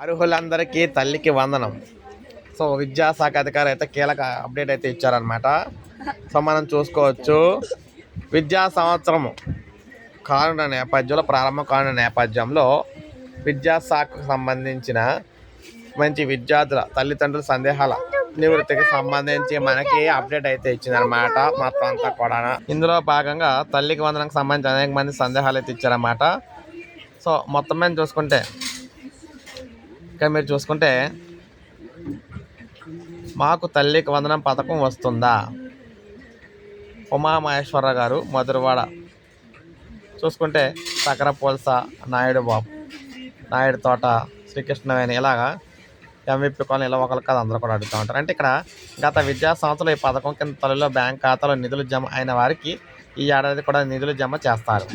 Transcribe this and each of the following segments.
అర్హులందరికీ తల్లికి వందనం. సో విద్యాశాఖ అధికారి అయితే కీలక అప్డేట్ అయితే ఇచ్చారనమాట. సో మనం చూసుకోవచ్చు, విద్యా సంవత్సరం కానున్న నేపథ్యంలో ప్రారంభం కానున్న నేపథ్యంలో విద్యాశాఖకు సంబంధించిన మంచి విద్యార్థుల తల్లిదండ్రుల సందేహాల నివృత్తికి సంబంధించి మనకి అప్డేట్ అయితే ఇచ్చిందనమాట. మొత్తం అంతా కూడా ఇందులో భాగంగా తల్లికి వందనకు సంబంధించి అనేక మంది సందేహాలు అయితే ఇచ్చారన్నమాట. సో మొత్తం మీద చూసుకుంటే ఇక్కడ మీరు చూసుకుంటే, మాకు తల్లికి వందనం పథకం వస్తుందా? ఉమామహేశ్వరరావు గారు, మధురవాడ. చూసుకుంటే సకర పోల్స, నాయుడు బాబు, నాయుడు తోట, శ్రీకృష్ణవేణి, ఇలాగా ఎంవిపి కాలనీ, ఇలా ఒకరు కాదు అందరూ కూడా అడుగుతూ ఉంటారు. అంటే ఇక్కడ గత విద్యా సంవత్సరంలో ఈ పథకం కింద తల్లిలో బ్యాంక్ ఖాతాలో నిధులు జమ అయిన వారికి ఈ ఏడాది కూడా నిధులు జమ చేస్తారు.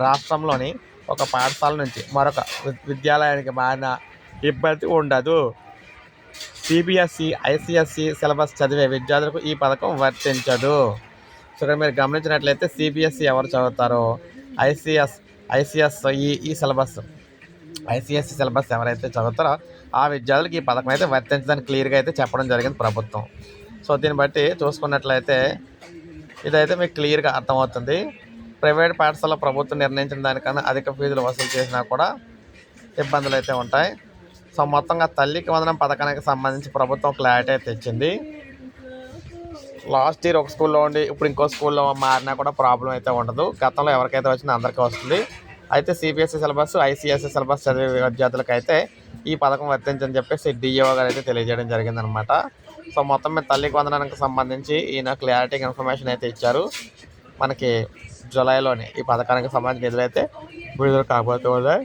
రాష్ట్రంలోని ఒక పాఠశాల నుంచి మరొక విద్యాలయానికి మారిన ఇబ్బంది ఉండదు. సిబిఎస్ఈ, ఐసిఎస్ఈ సిలబస్ చదివే విద్యార్థులకు ఈ పథకం వర్తించదు. సో ఇక్కడ మీరు గమనించినట్లయితే సిబిఎస్ఈ ఎవరు చదువుతారో, ఐసిఎస్ఈ సిలబస్, ఐసిఎస్ఈ సిలబస్ ఎవరైతే చదువుతారో ఆ విద్యార్థులకు ఈ పథకం అయితే వర్తించదని క్లియర్గా అయితే చెప్పడం జరిగింది ప్రభుత్వం. సో దీన్ని బట్టి చూసుకున్నట్లయితే ఇదైతే మీకు క్లియర్గా అర్థమవుతుంది. ప్రైవేట్ పాఠశాలలో ప్రభుత్వం నిర్ణయించిన దానికన్నా అధిక ఫీజులు వసూలు చేసినా కూడా ఇబ్బందులు అయితే ఉంటాయి. సో మొత్తంగా తల్లికి వందనం పథకానికి సంబంధించి ప్రభుత్వం క్లారిటీ అయితే తెచ్చింది. లాస్ట్ ఇయర్ ఒక స్కూల్లో ఉండి ఇప్పుడు ఇంకో స్కూల్లో మారినా కూడా ప్రాబ్లం అయితే ఉండదు. గతంలో ఎవరికైతే వచ్చిందో అందరికీ వస్తుంది. అయితే సిబిఎస్ఈ సిలబస్, ఐసిఎస్ఈ సిలబస్ చదివే విద్యార్థులకు అయితే ఈ పథకం వర్తించని చెప్పేసి డిఈఓ గారు అయితే తెలియజేయడం జరిగిందనమాట. సో మొత్తం మీద తల్లికి వందనానికి సంబంధించి ఈయన క్లారిటీ ఇన్ఫర్మేషన్ అయితే ఇచ్చారు. మనకి జూలైలోనే ఈ పథకానికి సంబంధించిన నిధులు అయితే విడుదల కాబోతున్నాయి.